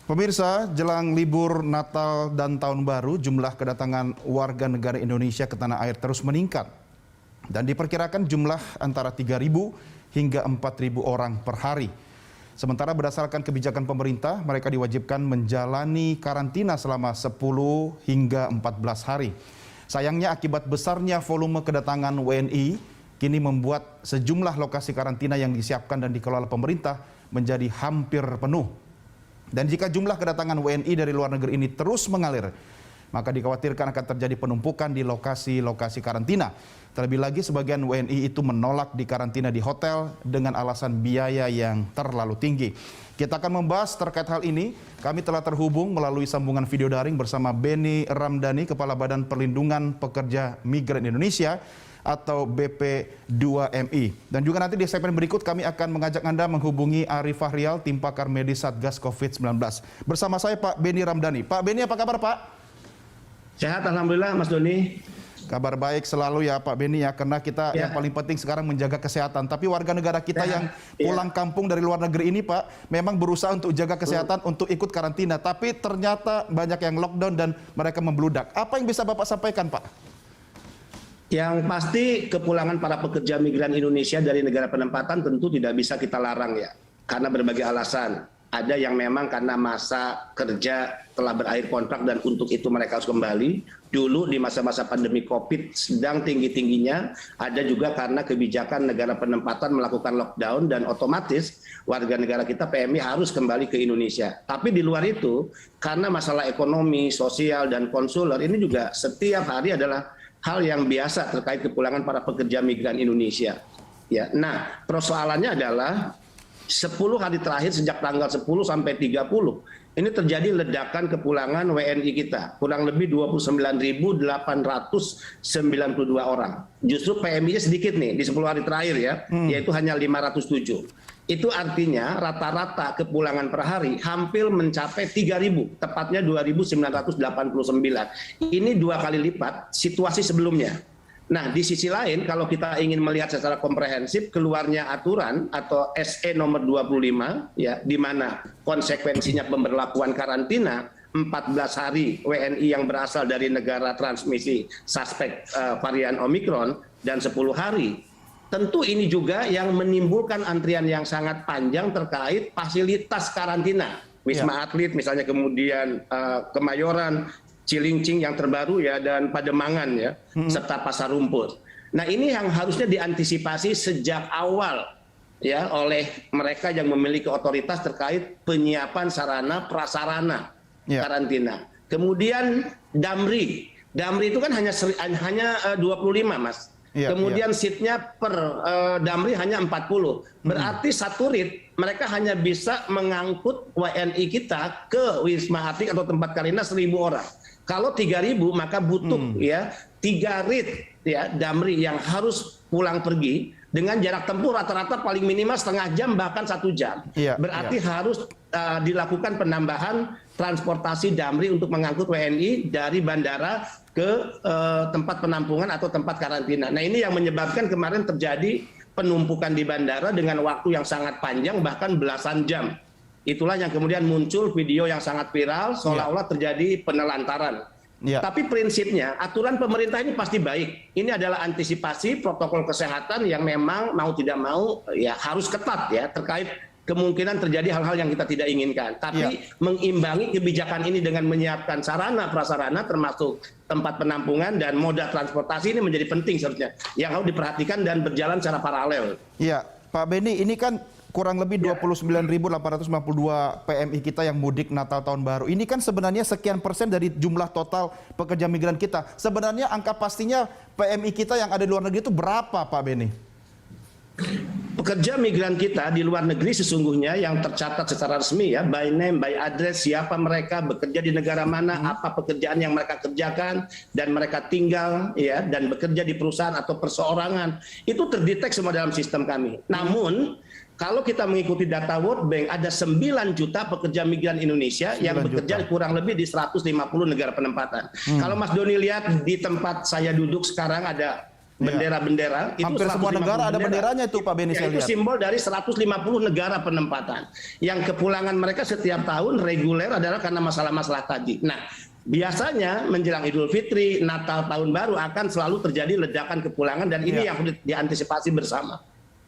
Pemirsa, jelang libur Natal dan Tahun Baru, jumlah kedatangan warga negara Indonesia ke tanah air terus meningkat. Dan diperkirakan jumlah antara 3.000 hingga 4.000 orang per hari. Sementara berdasarkan kebijakan pemerintah, mereka diwajibkan menjalani karantina selama 10 hingga 14 hari. Sayangnya akibat besarnya volume kedatangan WNI, kini membuat sejumlah lokasi karantina yang disiapkan dan dikelola pemerintah menjadi hampir penuh. Dan jika jumlah kedatangan WNI dari luar negeri ini terus mengalir, maka dikhawatirkan akan terjadi penumpukan di lokasi-lokasi karantina. Terlebih lagi sebagian WNI itu menolak dikarantina di hotel dengan alasan biaya yang terlalu tinggi. Kita akan membahas terkait hal ini. Kami telah terhubung melalui sambungan video daring bersama Benny Ramdhani, Kepala Badan Perlindungan Pekerja Migran Indonesia atau BP2MI. Dan juga nanti di segmen berikut kami akan mengajak Anda menghubungi Arif Fahrial, tim pakar medis Satgas COVID-19. Bersama saya Pak Benny Ramdhani. Pak Benny, apa kabar Pak? Sehat, Alhamdulillah Mas Doni. Kabar baik selalu ya Pak Benny ya, karena kita yang paling penting sekarang menjaga kesehatan. Tapi warga negara kita yang pulang kampung dari luar negeri ini Pak, memang berusaha untuk jaga kesehatan, untuk ikut karantina. Tapi ternyata banyak yang lockdown dan mereka membludak. Apa yang bisa Bapak sampaikan Pak? Yang pasti kepulangan para pekerja migran Indonesia dari negara penempatan tentu tidak bisa kita larang ya, karena berbagai alasan. Ada yang memang karena masa kerja telah berakhir kontrak dan untuk itu mereka harus kembali. Dulu di masa-masa pandemi COVID sedang tinggi-tingginya, ada juga karena kebijakan negara penempatan melakukan lockdown dan otomatis warga negara kita PMI harus kembali ke Indonesia. Tapi di luar itu, karena masalah ekonomi, sosial, dan konsuler ini juga setiap hari adalah hal yang biasa terkait kepulangan para pekerja migran Indonesia. Ya, nah persoalannya adalah 10 hari terakhir sejak tanggal 10 sampai 30 ini terjadi ledakan kepulangan WNI kita, kurang lebih 29.892 orang. Justru PMI-nya sedikit nih di 10 hari terakhir ya, yaitu hanya 507. Itu artinya rata-rata kepulangan per hari hampir mencapai 3.000, tepatnya 2.989. Ini 2 kali lipat situasi sebelumnya. Nah, di sisi lain kalau kita ingin melihat secara komprehensif keluarnya aturan atau SE nomor 25 ya, di mana konsekuensinya pemberlakuan karantina 14 hari WNI yang berasal dari negara transmisi suspek varian Omikron dan 10 hari. Tentu ini juga yang menimbulkan antrian yang sangat panjang terkait fasilitas karantina. Wisma Atlet misalnya, kemudian Kemayoran, Cilincing yang terbaru ya, dan Pademangan ya, serta Pasar Rumput. Nah, ini yang harusnya diantisipasi sejak awal ya oleh mereka yang memiliki otoritas terkait penyiapan sarana prasarana karantina. Kemudian Damri itu kan hanya 25 Mas. Kemudian seatnya per Damri hanya 40. Berarti satu rit mereka hanya bisa mengangkut WNI kita ke Wisma Atlet atau tempat karantina 1.000 orang. Kalau 3.000 maka butuh ya 3 rit ya Damri yang harus pulang pergi dengan jarak tempuh rata-rata paling minimal setengah jam bahkan 1 jam. Berarti harus dilakukan penambahan transportasi Damri untuk mengangkut WNI dari bandara ke tempat penampungan atau tempat karantina. Nah, ini yang menyebabkan kemarin terjadi penumpukan di bandara dengan waktu yang sangat panjang bahkan belasan jam. Itulah yang kemudian muncul video yang sangat viral seolah-olah terjadi penelantaran. Tapi prinsipnya aturan pemerintah ini pasti baik. Ini adalah antisipasi protokol kesehatan yang memang mau tidak mau ya harus ketat ya terkait kemungkinan terjadi hal-hal yang kita tidak inginkan. Tapi mengimbangi kebijakan ini dengan menyiapkan sarana prasarana termasuk tempat penampungan dan moda transportasi ini menjadi penting seharusnya yang harus diperhatikan dan berjalan secara paralel. Iya, Pak Benny, ini kan kurang lebih 29.892 PMI kita yang mudik Natal Tahun Baru. Ini kan sebenarnya sekian persen dari jumlah total pekerja migran kita. Sebenarnya angka pastinya PMI kita yang ada di luar negeri itu berapa Pak Benny? Pekerja migran kita di luar negeri sesungguhnya yang tercatat secara resmi ya, by name, by address, siapa mereka, bekerja di negara mana, apa pekerjaan yang mereka kerjakan, dan mereka tinggal ya dan bekerja di perusahaan atau perseorangan, itu terdetek semua dalam sistem kami. Namun kalau kita mengikuti data World Bank, ada 9 juta pekerja migran Indonesia yang bekerja kurang lebih di 150 negara penempatan. Kalau Mas Doni lihat di tempat saya duduk sekarang ada bendera-bendera itu hampir semua 150 negara ada bendera. benderanya itu Pak Beni, Ya, saya itu lihat. simbol dari 150 negara penempatan. Yang kepulangan mereka setiap tahun reguler adalah karena masalah-masalah tadi. Nah, biasanya menjelang Idul Fitri, Natal, Tahun Baru akan selalu terjadi ledakan kepulangan dan ini yang harus diantisipasi bersama.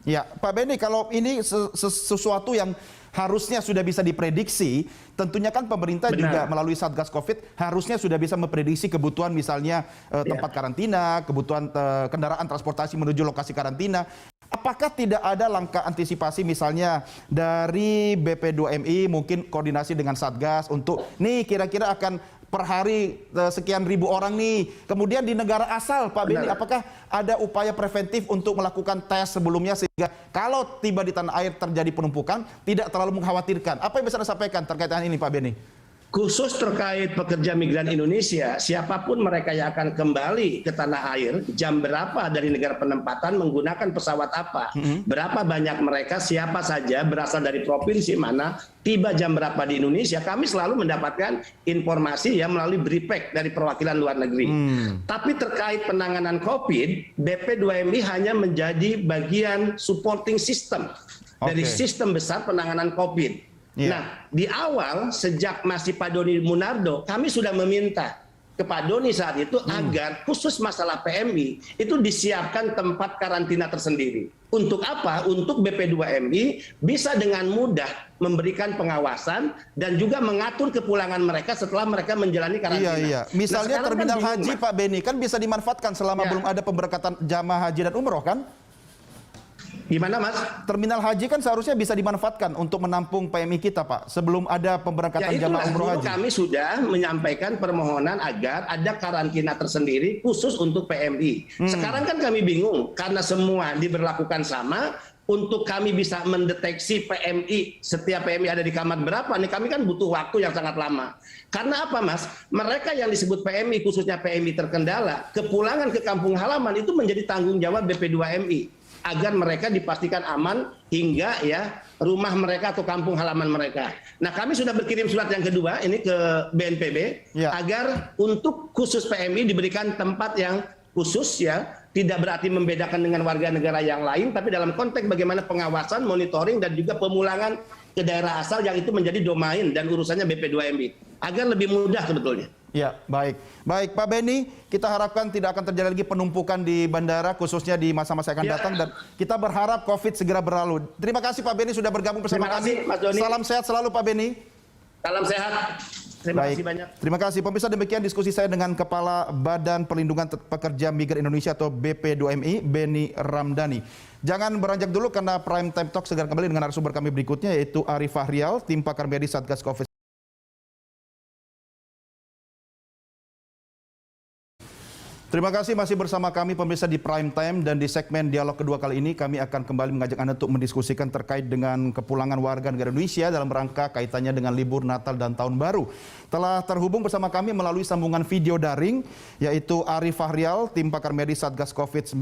Ya, Pak Beni, kalau ini sesuatu yang harusnya sudah bisa diprediksi, tentunya kan pemerintah juga melalui Satgas Covid harusnya sudah bisa memprediksi kebutuhan misalnya tempat karantina, kebutuhan kendaraan transportasi menuju lokasi karantina. Apakah tidak ada langkah antisipasi misalnya dari BP2MI mungkin koordinasi dengan Satgas untuk nih kira-kira akan per hari sekian ribu orang nih. Kemudian di negara asal Pak Beni, apakah ada upaya preventif untuk melakukan tes sebelumnya sehingga kalau tiba di tanah air terjadi penumpukan tidak terlalu mengkhawatirkan? Apa yang bisa Anda sampaikan terkait dengan ini Pak Beni? Khusus terkait pekerja migran Indonesia, siapapun mereka yang akan kembali ke tanah air, jam berapa dari negara penempatan menggunakan pesawat apa, berapa banyak mereka, siapa saja, berasal dari provinsi mana, tiba jam berapa di Indonesia, kami selalu mendapatkan informasi ya melalui BRIPEK dari perwakilan luar negeri. Tapi terkait penanganan COVID, BP2MI hanya menjadi bagian supporting system dari sistem besar penanganan COVID. Nah, di awal sejak masih Pak Doni Munardo, kami sudah meminta ke Pak Doni saat itu agar khusus masalah PMI itu disiapkan tempat karantina tersendiri. Untuk apa? Untuk BP2MI bisa dengan mudah memberikan pengawasan dan juga mengatur kepulangan mereka setelah mereka menjalani karantina. Iya. Misalnya terminal haji Pak Beni kan bisa dimanfaatkan selama belum ada pemberangkatan jamaah haji dan umroh kan? Gimana Mas? Terminal haji kan seharusnya bisa dimanfaatkan untuk menampung PMI kita Pak sebelum ada pemberangkatan jamaah umroh haji. Kami sudah menyampaikan permohonan agar ada karantina tersendiri khusus untuk PMI. Sekarang kan kami bingung karena semua diberlakukan sama. Untuk kami bisa mendeteksi PMI, setiap PMI ada di kamar berapa nih, kami kan butuh waktu yang sangat lama. Karena apa Mas? Mereka yang disebut PMI, khususnya PMI terkendala, kepulangan ke kampung halaman itu menjadi tanggung jawab BP2MI. Agar mereka dipastikan aman hingga ya rumah mereka atau kampung halaman mereka. Nah, kami sudah berkirim surat yang kedua ini ke BNPB agar untuk khusus PMI diberikan tempat yang khusus ya, tidak berarti membedakan dengan warga negara yang lain, tapi dalam konteks bagaimana pengawasan, monitoring dan juga pemulangan ke daerah asal yang itu menjadi domain dan urusannya BP2MI agar lebih mudah sebetulnya. Ya, baik. Baik, Pak Beni, kita harapkan tidak akan terjadi lagi penumpukan di bandara, khususnya di masa-masa yang akan datang, dan kita berharap COVID segera berlalu. Terima kasih Pak Beni sudah bergabung bersama kami. Mas Doni. Salam sehat selalu Pak Beni. Salam sehat. Terima kasih banyak. Terima kasih. Pemirsa, demikian diskusi saya dengan Kepala Badan Perlindungan Pekerja Migran Indonesia atau BP2MI, Beni Ramdhani. Jangan beranjak dulu karena Prime Time Talk segera kembali dengan narasumber kami berikutnya yaitu Arif Fahrial, tim pakar medis Satgas Covid. Terima kasih masih bersama kami pemirsa di Prime Time, dan di segmen dialog kedua kali ini kami akan kembali mengajak Anda untuk mendiskusikan terkait dengan kepulangan warga negara Indonesia dalam rangka kaitannya dengan libur Natal dan Tahun Baru. Telah terhubung bersama kami melalui sambungan video daring yaitu Arif Fahrial, tim pakar medis Satgas Covid-19.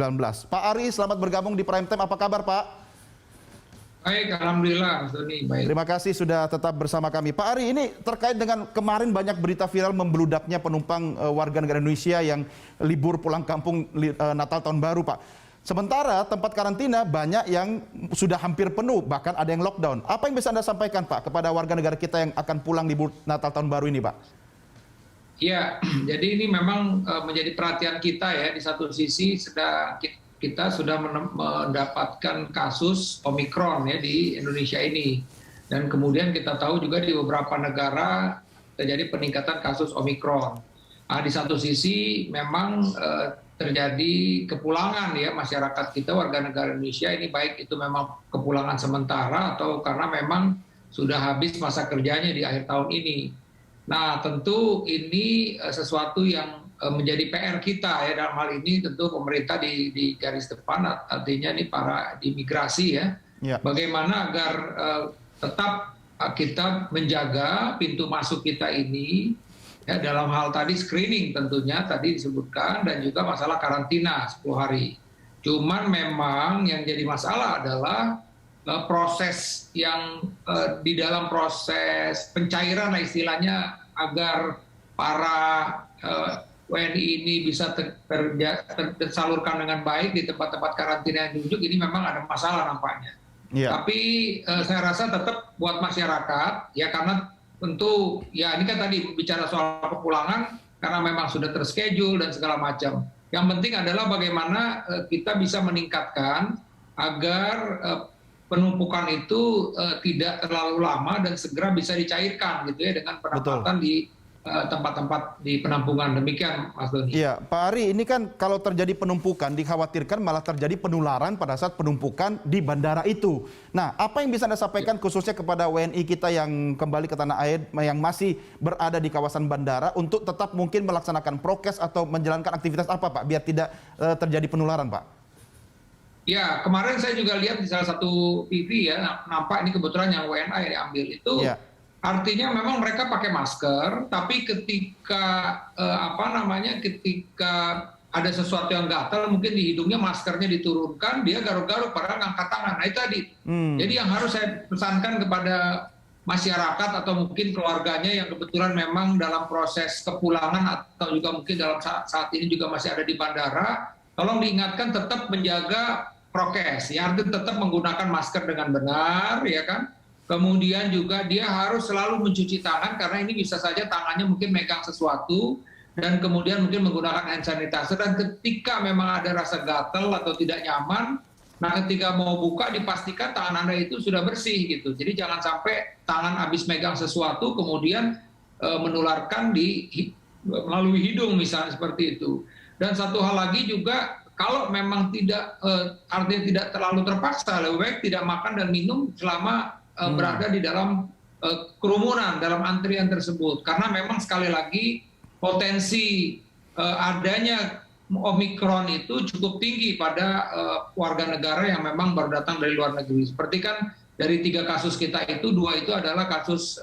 Pak Ari, selamat bergabung di Prime Time. Apa kabar Pak? Baik, alhamdulillah Mas Doni. Baik. Terima kasih sudah tetap bersama kami. Pak Ari, ini terkait dengan kemarin banyak berita viral membeludaknya penumpang warga negara Indonesia yang libur pulang kampung Natal Tahun Baru, Pak. Sementara tempat karantina banyak yang sudah hampir penuh, bahkan ada yang lockdown. Apa yang bisa Anda sampaikan Pak kepada warga negara kita yang akan pulang libur Natal Tahun Baru ini, Pak? Ya, jadi ini memang menjadi perhatian kita ya. Di satu sisi kita sudah mendapatkan kasus Omikron ya di Indonesia ini, dan kemudian kita tahu juga di beberapa negara terjadi peningkatan kasus Omikron. Di satu sisi memang terjadi kepulangan ya masyarakat kita, warga negara Indonesia ini, baik itu memang kepulangan sementara atau karena memang sudah habis masa kerjanya di akhir tahun ini. Nah, tentu ini sesuatu yang menjadi PR kita ya, dalam hal ini tentu pemerintah di garis depan, artinya ini para di migrasi ya. Bagaimana agar tetap kita menjaga pintu masuk kita ini ya, dalam hal tadi screening tentunya tadi disebutkan, dan juga masalah karantina 10 hari. Cuman memang yang jadi masalah adalah proses yang di dalam proses pencairan lah istilahnya, agar para WNI ini bisa tersalurkan dengan baik di tempat-tempat karantina yang diunjuk, ini memang ada masalah nampaknya. Iya. Tapi saya rasa tetap buat masyarakat, ya karena tentu ya ini kan tadi bicara soal kepulangan karena memang sudah terschedule dan segala macam. Yang penting adalah bagaimana kita bisa meningkatkan agar penumpukan itu tidak terlalu lama dan segera bisa dicairkan gitu ya dengan penempatan di tempat-tempat di penampungan. Demikian Mas Doni. Iya, Pak Ari, ini kan kalau terjadi penumpukan dikhawatirkan malah terjadi penularan pada saat penumpukan di bandara itu. Nah, apa yang bisa Anda sampaikan khususnya kepada WNI kita yang kembali ke tanah air yang masih berada di kawasan bandara untuk tetap mungkin melaksanakan prokes atau menjalankan aktivitas apa Pak biar tidak terjadi penularan Pak? Ya, kemarin saya juga lihat di salah satu TV ya, nampak ini kebetulan yang WNA yang diambil itu, artinya memang mereka pakai masker, tapi ketika ketika ada sesuatu yang gatal, mungkin di hidungnya maskernya diturunkan, dia garuk-garuk padahal ngangkat tangan. Nah itu tadi. Jadi yang harus saya pesankan kepada masyarakat atau mungkin keluarganya yang kebetulan memang dalam proses kepulangan atau juga mungkin dalam saat ini juga masih ada di bandara, tolong diingatkan tetap menjaga prokes, ya artinya tetap menggunakan masker dengan benar, ya kan. Kemudian juga dia harus selalu mencuci tangan karena ini bisa saja tangannya mungkin megang sesuatu dan kemudian mungkin menggunakan hand sanitizer dan ketika memang ada rasa gatal atau tidak nyaman, nah ketika mau buka dipastikan tangan Anda itu sudah bersih gitu. Jadi jangan sampai tangan habis megang sesuatu kemudian menularkan melalui hidung misalnya seperti itu. Dan satu hal lagi juga kalau memang artinya tidak terlalu terpaksa, lebih baik tidak makan dan minum selama berada di dalam kerumunan, dalam antrian tersebut. Karena memang sekali lagi potensi adanya Omikron itu cukup tinggi pada warga negara yang memang baru datang dari luar negeri. Seperti kan dari 3 kasus kita itu, 2 itu adalah kasus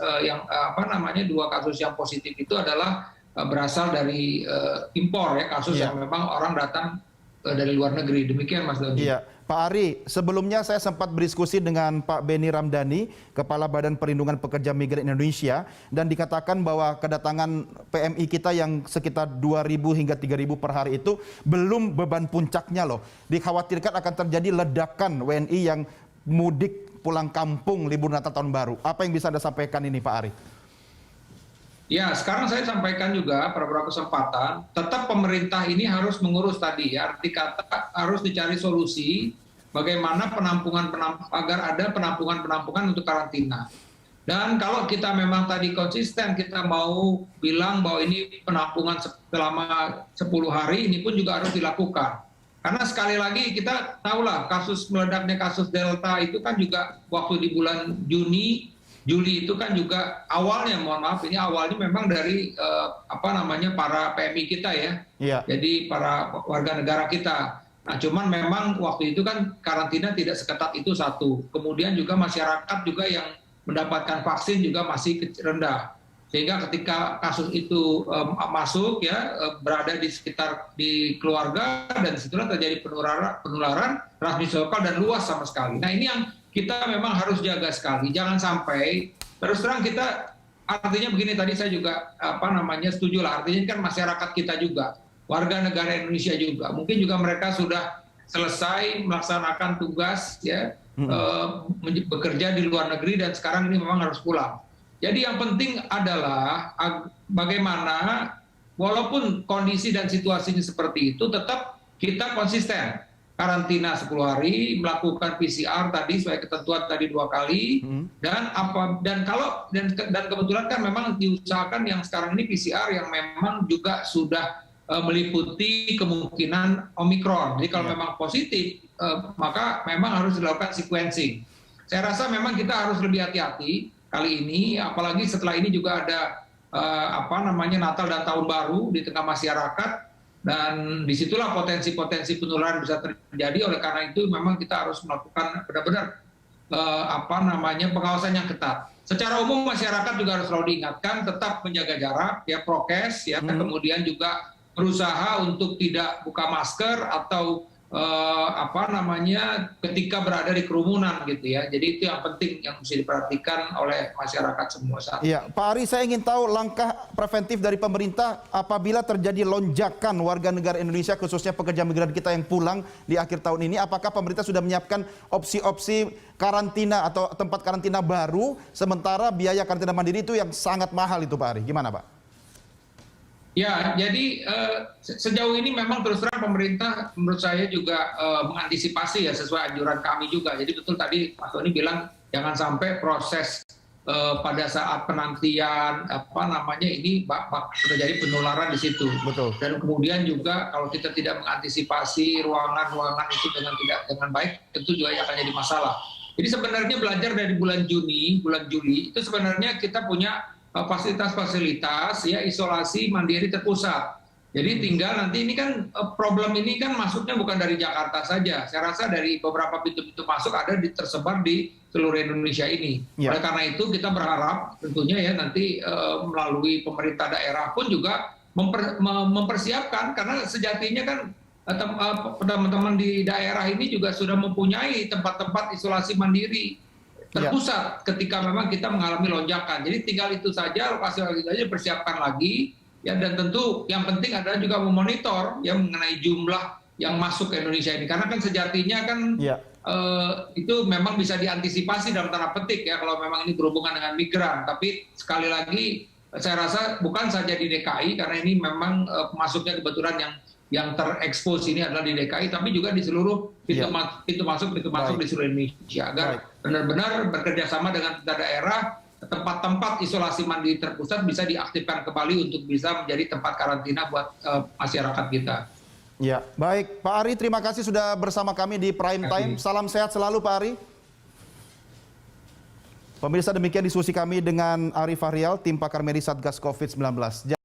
dua kasus yang positif itu adalah berasal dari impor ya, kasus yang memang orang datang dari luar negeri. Demikian Mas Doni. Iya, Pak Ari, sebelumnya saya sempat berdiskusi dengan Pak Beni Ramdhani, Kepala Badan Perlindungan Pekerja Migran Indonesia, dan dikatakan bahwa kedatangan PMI kita yang sekitar 2.000 hingga 3.000 per hari itu belum beban puncaknya loh. Dikhawatirkan akan terjadi ledakan WNI yang mudik pulang kampung libur Natal Tahun Baru. Apa yang bisa Anda sampaikan ini Pak Ari? Ya, sekarang saya sampaikan juga pada beberapa kesempatan, tetap pemerintah ini harus mengurus tadi ya, arti kata harus dicari solusi bagaimana agar ada penampungan untuk karantina. Dan kalau kita memang tadi konsisten, kita mau bilang bahwa ini penampungan selama 10 hari, ini pun juga harus dilakukan. Karena sekali lagi kita tahulah meledaknya kasus Delta itu kan juga waktu di bulan Juli itu kan juga awalnya, mohon maaf, ini awalnya memang dari para PMI kita ya. Jadi para warga negara kita. Nah, cuman memang waktu itu kan karantina tidak seketat itu satu. Kemudian juga masyarakat juga yang mendapatkan vaksin juga masih rendah. Sehingga ketika kasus itu masuk ya, berada di keluarga dan disitulah terjadi penularan transmisi lokal dan luas sama sekali. Nah, ini yang kita memang harus jaga sekali, jangan sampai terus terang kita, artinya begini, tadi saya juga setuju lah, artinya kan masyarakat kita juga, warga negara Indonesia juga, mungkin juga mereka sudah selesai melaksanakan tugas ya, bekerja di luar negeri dan sekarang ini memang harus pulang. Jadi yang penting adalah bagaimana walaupun kondisi dan situasinya seperti itu, tetap kita konsisten. Karantina 10 hari, melakukan PCR tadi sesuai ketentuan tadi 2 kali, dan kebetulan kan memang diusahakan yang sekarang ini PCR yang memang juga sudah meliputi kemungkinan Omikron. Jadi kalau memang positif, maka memang harus dilakukan sequencing. Saya rasa memang kita harus lebih hati-hati kali ini, apalagi setelah ini juga ada Natal dan Tahun Baru di tengah masyarakat. Dan disitulah potensi-potensi penularan bisa terjadi. Oleh karena itu memang kita harus melakukan benar-benar pengawasan yang ketat. Secara umum masyarakat juga harus selalu diingatkan tetap menjaga jarak, ya prokes, ya kemudian juga berusaha untuk tidak buka masker atau ketika berada di kerumunan gitu ya. Jadi itu yang penting yang mesti diperhatikan oleh masyarakat semua saat. Iya, Pak Ari, saya ingin tahu langkah preventif dari pemerintah apabila terjadi lonjakan warga negara Indonesia khususnya pekerja migran kita yang pulang di akhir tahun ini. Apakah pemerintah sudah menyiapkan opsi-opsi karantina atau tempat karantina baru, sementara biaya karantina mandiri itu yang sangat mahal itu, Pak Ari? Gimana, Pak? Ya, jadi sejauh ini memang terus terang pemerintah menurut saya juga mengantisipasi ya sesuai anjuran kami juga. Jadi betul tadi Mas Tony bilang jangan sampai proses pada saat penantian ini terjadi penularan di situ. Betul. Dan kemudian juga kalau kita tidak mengantisipasi ruangan-ruangan itu dengan baik, tentu juga akan jadi masalah. Jadi sebenarnya belajar dari bulan Juli itu sebenarnya kita punya fasilitas-fasilitas ya isolasi mandiri terpusat. Jadi tinggal nanti ini kan problem ini kan masuknya bukan dari Jakarta saja. Saya rasa dari beberapa pintu-pintu masuk ada tersebar di seluruh Indonesia ini. Ya. Oleh karena itu kita berharap tentunya ya nanti melalui pemerintah daerah pun juga mempersiapkan, karena sejatinya kan teman-teman di daerah ini juga sudah mempunyai tempat-tempat isolasi mandiri terpusat ketika memang kita mengalami lonjakan. Jadi tinggal itu saja, lokasi-lokasi saja persiapkan lagi ya, dan tentu yang penting adalah juga memonitor yang mengenai jumlah yang masuk ke Indonesia ini, karena kan sejatinya kan itu memang bisa diantisipasi dalam tanda petik ya kalau memang ini berhubungan dengan migran. Tapi sekali lagi saya rasa bukan saja di DKI, karena ini memang masuknya kebetulan yang terekspos ini adalah di DKI, tapi juga di seluruh pintu masuk di seluruh Indonesia, agar benar-benar bekerja sama dengan daerah, tempat-tempat isolasi mandiri terpusat bisa diaktifkan kembali untuk bisa menjadi tempat karantina buat masyarakat kita. Ya, baik Pak Ari, terima kasih sudah bersama kami di Prime Time. Salam sehat selalu Pak Ari. Pemirsa, demikian diskusi kami dengan Ari Fahrial, tim pakar medis Satgas COVID-19.